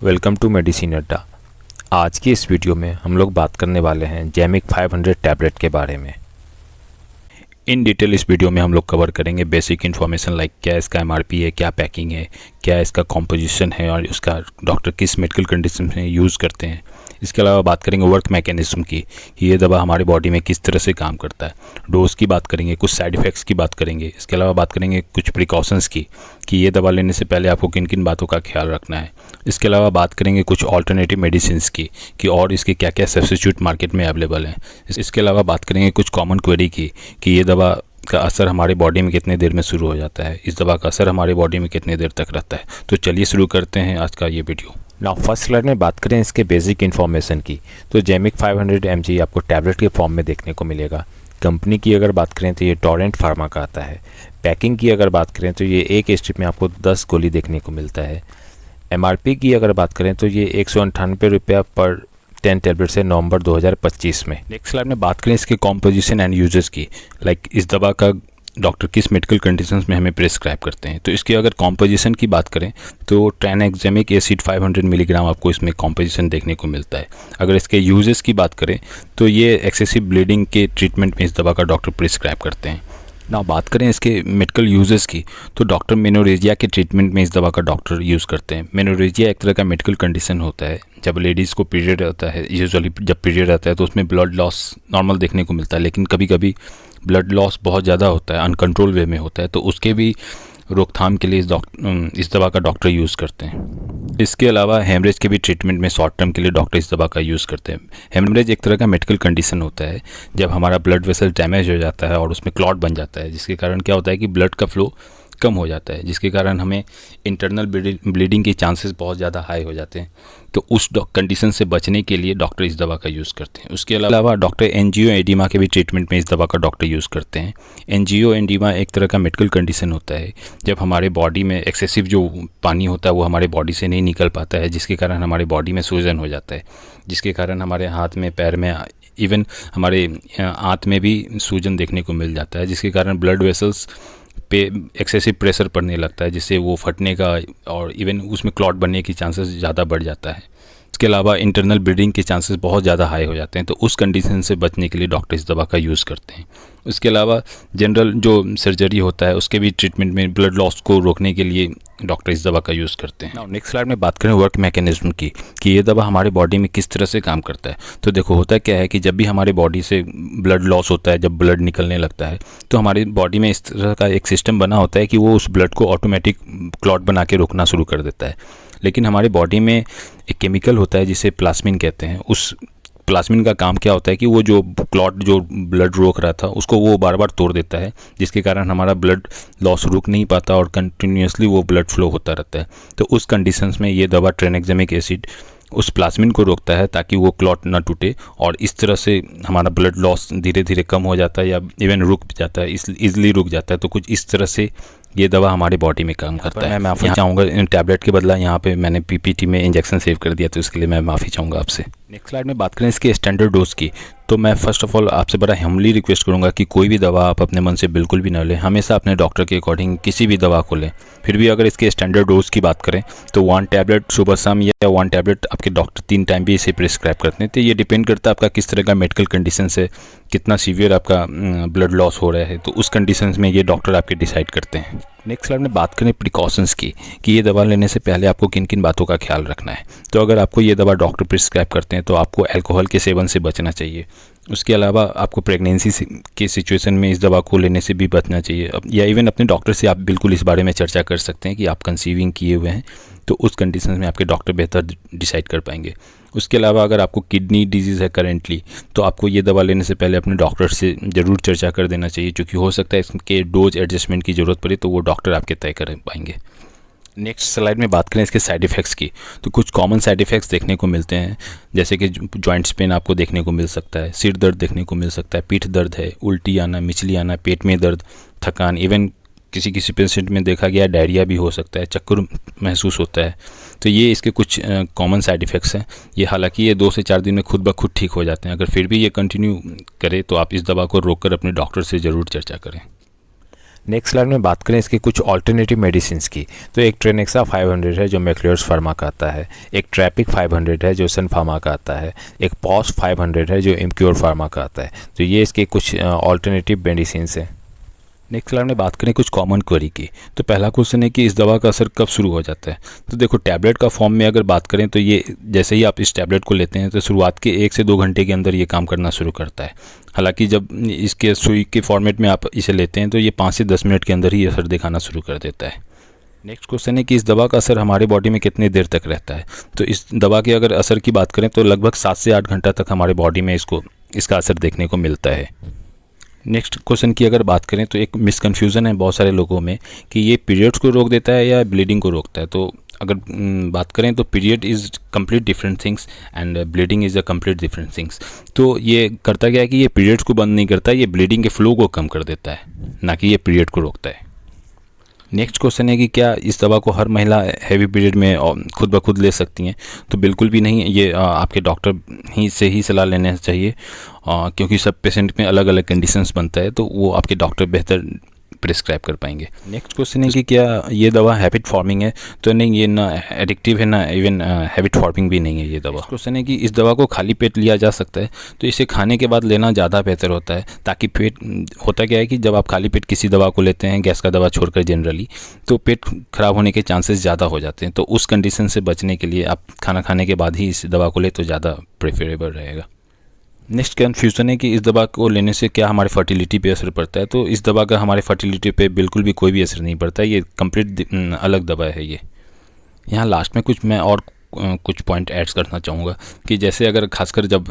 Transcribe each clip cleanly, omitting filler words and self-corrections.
Welcome to medicine अड्डा। आज की इस वीडियो में हम लोग बात करने वाले हैं जेमिक 500 टैबलेट के बारे में। इन डिटेल इस वीडियो में हम लोग कवर करेंगे बेसिक इन्फॉर्मेशन लाइक क्या इसका एमआरपी है, क्या पैकिंग है, क्या इसका कॉम्पोजिशन है और उसका डॉक्टर किस मेडिकल कंडीशन में यूज़ करते हैं। इसके अलावा बात करेंगे वर्क मैकेनिज्म की कि ये दवा हमारी बॉडी में किस तरह से काम करता है। डोज की बात करेंगे, कुछ साइड इफ़ेक्ट्स की बात करेंगे। इसके अलावा बात करेंगे कुछ प्रिकॉशंस की कि ये दवा लेने से पहले आपको किन किन बातों का ख्याल रखना है। इसके अलावा बात करेंगे कुछ ऑल्टरनेटिव मेडिसिन्स की कि और इसके क्या क्या सब्स्टिट्यूट मार्केट में अवेलेबल हैं। इसके अलावा बात करेंगे कुछ कॉमन क्वेरी की कि ये दवा का असर हमारी बॉडी में कितने देर में शुरू हो जाता है, इस दवा का असर हमारी बॉडी में कितने देर तक रहता है। तो चलिए शुरू करते हैं आज का ये वीडियो। नाउ फर्स्ट स्लाइड में बात करें इसके बेसिक इन्फॉर्मेशन की, तो जेमिक 500 mg आपको टैबलेट के फॉर्म में देखने को मिलेगा। कंपनी की अगर बात करें तो ये टोरेंट फार्मा का आता है। पैकिंग की अगर बात करें तो ये एक स्ट्रिप में आपको 10 गोली देखने को मिलता है। एमआरपी की अगर बात करें तो ये 198 रुपया पर 10 टैबलेट से नवंबर 2025 में। नेक्स्ट स्लाइड में बात करें इसके कॉम्पोजिशन एंड यूजेस की, लाइक इस दवा का डॉक्टर किस मेडिकल कंडीशंस में हमें प्रिस्क्राइब करते हैं। तो इसकी अगर कॉम्पोजिशन की बात करें तो ट्राइनेक्सेमिक एसिड 500 मिलीग्राम आपको इसमें कॉम्पोजिशन देखने को मिलता है। अगर इसके यूजेस की बात करें तो ये एक्सेसिव ब्लीडिंग के ट्रीटमेंट में इस दवा का डॉक्टर प्रिस्क्राइब करते हैं। ना बात करें इसके मेडिकल यूजेस की तो डॉक्टर मेनोरेजिया के ट्रीटमेंट में इस दवा का डॉक्टर यूज़ करते हैं। मेनोरेजिया एक तरह का मेडिकल कंडीशन होता है जब लेडीज़ को पीरियड आता है। यूजुअली जब पीरियड आता है तो उसमें ब्लड लॉस नॉर्मल देखने को मिलता है, लेकिन कभी कभी ब्लड लॉस बहुत ज़्यादा होता है, अनकंट्रोल वे में होता है, तो उसके भी रोकथाम के लिए इस दवा का डॉक्टर यूज़ करते हैं। इसके अलावा हेमरेज के भी ट्रीटमेंट में शॉर्ट टर्म के लिए डॉक्टर इस दवा का यूज़ करते हैं। हेमरेज एक तरह का मेडिकल कंडीशन होता है जब हमारा ब्लड वेसल डैमेज हो जाता है और उसमें क्लॉट बन जाता है, जिसके कारण क्या होता है कि ब्लड का फ्लो कम हो जाता है, जिसके कारण हमें इंटरनल ब्लीडिंग के चांसेस बहुत ज़्यादा हाई हो जाते हैं। तो उस कंडीशन से बचने के लिए डॉक्टर इस दवा का यूज़ करते हैं। उसके अलावा डॉक्टर एंजियोएडिमा के भी ट्रीटमेंट में इस दवा का डॉक्टर यूज़ करते हैं। एंजियोएडिमा एक तरह का मेडिकल कंडीशन होता है जब हमारे बॉडी में एक्सेसिव जो पानी होता है वो हमारे बॉडी से नहीं निकल पाता है, जिसके कारण हमारे बॉडी में सूजन हो जाता है, जिसके कारण हमारे हाथ में, पैर में, इवन हमारे आंत में भी सूजन देखने को मिल जाता है, जिसके कारण ब्लड वेसल्स पे एक्सेसिव प्रेशर पड़ने लगता है, जिससे वो फटने का और इवन उसमें क्लॉट बनने की चांसेस ज़्यादा बढ़ जाता है। इसके अलावा इंटरनल ब्लीडिंग के चांसेस बहुत ज़्यादा हाई हो जाते हैं, तो उस कंडीशन से बचने के लिए डॉक्टर इस दवा का यूज़ करते हैं। उसके अलावा जनरल जो सर्जरी होता है उसके भी ट्रीटमेंट में ब्लड लॉस को रोकने के लिए डॉक्टर इस दवा का यूज़ करते हैं। नेक्स्ट स्लाइड में बात करें वर्क मैकेनिज्म की कि ये दवा हमारे बॉडी में किस तरह से काम करता है। तो देखो होता क्या है कि जब भी हमारे बॉडी से ब्लड लॉस होता है, जब ब्लड निकलने लगता है, तो हमारी बॉडी में इस तरह का एक सिस्टम बना होता है कि वो उस ब्लड को ऑटोमेटिक क्लॉट बना के रोकना शुरू कर देता है। लेकिन हमारे बॉडी में एक केमिकल होता है जिसे प्लाज्मिन कहते हैं। उस प्लाज्मिन का काम क्या होता है कि वो जो क्लॉट जो ब्लड रोक रहा था उसको वो बार बार तोड़ देता है, जिसके कारण हमारा ब्लड लॉस रुक नहीं पाता और कंटिन्यूसली वो ब्लड फ्लो होता रहता है। तो उस कंडीशंस में ये दवा ट्राइनेक्सेमिक एसिड उस प्लाज्मिन को रोकता है ताकि वो क्लॉट ना टूटे, और इस तरह से हमारा ब्लड लॉस धीरे धीरे कम हो जाता है या इवन रुक जाता है, इजली रुक जाता है। तो कुछ इस तरह से ये दवा हमारी बॉडी में काम करता है। मैं माफ़ी चाहूँगा, इन टैबलेट के बदला यहाँ पे मैंने पीपीटी में इंजेक्शन सेव कर दिया, तो इसके लिए मैं माफ़ी चाहूँगा आपसे। नेक्स्ट स्लाइड में बात करें इसके स्टैंडर्ड डोज की, तो मैं फर्स्ट ऑफ ऑल आपसे बड़ा हम्बली रिक्वेस्ट करूँगा कि कोई भी दवा आप अपने मन से बिल्कुल भी ना लें, हमेशा अपने डॉक्टर के अकॉर्डिंग किसी भी दवा को लें। फिर भी अगर इसके स्टैंडर्ड डोज की बात करें तो 1 टैबलेट सुबह शाम या 1 टैबलेट आपके डॉक्टर 3 टाइम भी इसे प्रिस्क्राइब करते हैं। तो ये डिपेंड करता है आपका किस तरह का मेडिकल कंडीशन से, कितना सीवियर आपका ब्लड लॉस हो रहा है, तो उस कंडीशन में ये डॉक्टर आपके डिसाइड करते हैं। नेक्स्ट स्लाइड में बात करें प्रिकॉशंस की कि ये दवा लेने से पहले आपको किन किन बातों का ख्याल रखना है। तो अगर आपको ये दवा डॉक्टर प्रिस्क्राइब करते हैं तो आपको अल्कोहल के सेवन से बचना चाहिए। उसके अलावा आपको प्रेगनेंसी के सिचुएशन में इस दवा को लेने से भी बचना चाहिए, या इवन अपने डॉक्टर से आप बिल्कुल इस बारे में चर्चा कर सकते हैं कि आप कंसीविंग किए हुए हैं, तो उस कंडीशन में आपके डॉक्टर बेहतर डिसाइड कर पाएंगे। उसके अलावा अगर आपको किडनी डिजीज़ है करेंटली, तो आपको ये दवा लेने से पहले अपने डॉक्टर से ज़रूर चर्चा कर देना चाहिए, क्योंकि हो सकता है इसके डोज एडजस्टमेंट की ज़रूरत पड़े, तो वो डॉक्टर आपके तय कर पाएंगे। नेक्स्ट स्लाइड में बात करें इसके साइड इफ़ेक्ट्स की, तो कुछ कॉमन साइड इफ़ेक्ट्स देखने को मिलते हैं, जैसे कि जॉइंट्स पेन आपको देखने को मिल सकता है, सिर दर्द देखने को मिल सकता है, पीठ दर्द है, उल्टी आना, मिचली आना, पेट में दर्द, थकान, इवन किसी पेशेंट में देखा गया डायरिया भी हो सकता है, चक्कर महसूस होता है। तो ये इसके कुछ कॉमन साइड इफ़ेक्ट्स हैं। ये हालांकि ये 2 से 4 दिन में खुद ब खुद ठीक हो जाते हैं। अगर फिर भी ये कंटिन्यू करे तो आप इस दवा को रोककर अपने डॉक्टर से ज़रूर चर्चा करें। नेक्स्ट स्लाइड में बात करें इसके कुछ ऑल्टरनेटिव मेडिसिन की, तो एक ट्रेनेक्सा 500 है जो मैक्लियर्स फार्मा का आता है, एक ट्रैपिक 500 है जो सन फार्मा का आता है, एक पॉस 500 है जो इम्क्योर फार्मा का आता है। तो ये इसके कुछ ऑल्टरनेटिव मेडिसिन हैं। नेक्स्ट स्लाइड में बात करें कुछ कॉमन क्वेरी की, तो पहला क्वेश्चन है कि इस दवा का असर कब शुरू हो जाता है। तो देखो टैबलेट का फॉर्म में अगर बात करें तो ये जैसे ही आप इस टैबलेट को लेते हैं तो शुरुआत के 1 से 2 घंटे के अंदर ये काम करना शुरू करता है। हालांकि जब इसके सुई के फॉर्मेट में आप इसे लेते हैं तो ये 5 से 10 मिनट के अंदर ही असर दिखाना शुरू कर देता है। नेक्स्ट क्वेश्चन है कि इस दवा का असर हमारे बॉडी में कितनी देर तक रहता है। तो इस दवा के अगर असर की बात करें तो लगभग 7 से 8 घंटा तक हमारे बॉडी में इसका असर देखने को मिलता है। नेक्स्ट क्वेश्चन की अगर बात करें तो एक मिसकन्फ्यूज़न है बहुत सारे लोगों में कि ये पीरियड्स को रोक देता है या ब्लीडिंग को रोकता है। तो अगर बात करें तो period is complete different things and bleeding is a complete different things. तो ये करता क्या है कि ये पीरियड्स को बंद नहीं करता, ये ब्लीडिंग के फ्लो को कम कर देता है, ना कि ये पीरियड को रोकता है। नेक्स्ट क्वेश्चन है कि क्या इस दवा को हर महिला हैवी पीरियड में खुद ब खुद ले सकती हैं। तो बिल्कुल भी नहीं, ये आपके डॉक्टर ही सलाह लेना चाहिए, क्योंकि सब पेशेंट में अलग अलग कंडीशंस बनता है, तो वो आपके डॉक्टर बेहतर प्रिस्क्राइब कर पाएंगे। नेक्स्ट क्वेश्चन है कि क्या ये दवा हैबिट फॉर्मिंग है। तो नहीं, ये ना एडिक्टिव है ना इवन हैबिट फॉर्मिंग भी नहीं है ये दवा। क्वेश्चन है कि इस दवा को खाली पेट लिया जा सकता है। तो इसे खाने के बाद लेना ज़्यादा बेहतर होता है, ताकि पेट होता क्या है कि जब आप खाली पेट किसी दवा को लेते हैं, गैस का दवा छोड़कर जनरली, तो पेट खराब होने के चांसेस ज़्यादा हो जाते हैं। तो उस कंडीशन से बचने के लिए आप खाना खाने के बाद ही इस दवा को ले तो ज़्यादा प्रेफरेबल रहेगा। नेक्स्ट कन्फ्यूज़न है कि इस दवा को लेने से क्या हमारे फर्टिलिटी पे असर पड़ता है। तो इस दवा का हमारे फर्टिलिटी पे बिल्कुल भी कोई भी असर नहीं पड़ता है, ये कंप्लीट अलग दवा है ये। यहाँ लास्ट में कुछ पॉइंट ऐड्स करना चाहूँगा कि जैसे अगर खासकर जब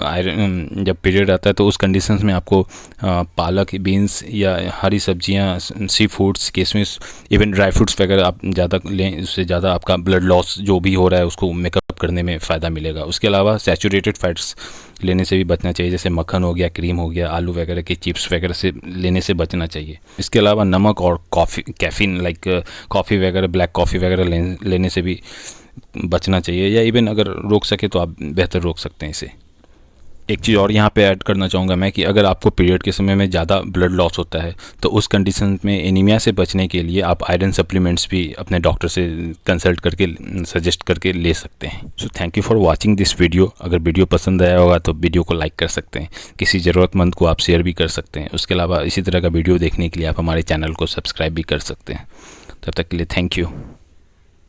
पीरियड आता है तो उस कंडीशंस में आपको पालक, बीन्स या हरी सब्जियाँ, सी फूड्स, किशमिश, इवन ड्राई फ्रूट्स वगैरह आप ज़्यादा लें, उससे ज़्यादा आपका ब्लड लॉस जो भी हो रहा है उसको मेकअप करने में फ़ायदा मिलेगा। उसके अलावा सैचुरेटेड फैट्स लेने से भी बचना चाहिए, जैसे मक्खन हो गया, क्रीम हो गया, आलू वगैरह के चिप्स वगैरह से लेने से बचना चाहिए। इसके अलावा नमक और कैफ़ीन लाइक कॉफ़ी वगैरह, ब्लैक कॉफ़ी वगैरह लेने से भी बचना चाहिए, या इवन अगर रोक सके तो आप बेहतर रोक सकते हैं इसे। एक चीज़ और यहाँ पे ऐड करना चाहूँगा मैं कि अगर आपको पीरियड के समय में ज़्यादा ब्लड लॉस होता है तो उस कंडीशन में एनीमिया से बचने के लिए आप आयरन सप्लीमेंट्स भी अपने डॉक्टर से कंसल्ट करके सजेस्ट करके ले सकते हैं। So thank you for watching this video. अगर वीडियो पसंद आया होगा तो वीडियो को लाइक कर सकते हैं, किसी ज़रूरतमंद को आप शेयर भी कर सकते हैं। उसके अलावा इसी तरह का वीडियो देखने के लिए आप हमारे चैनल को सब्सक्राइब भी कर सकते हैं। तब तक के लिए थैंक यू।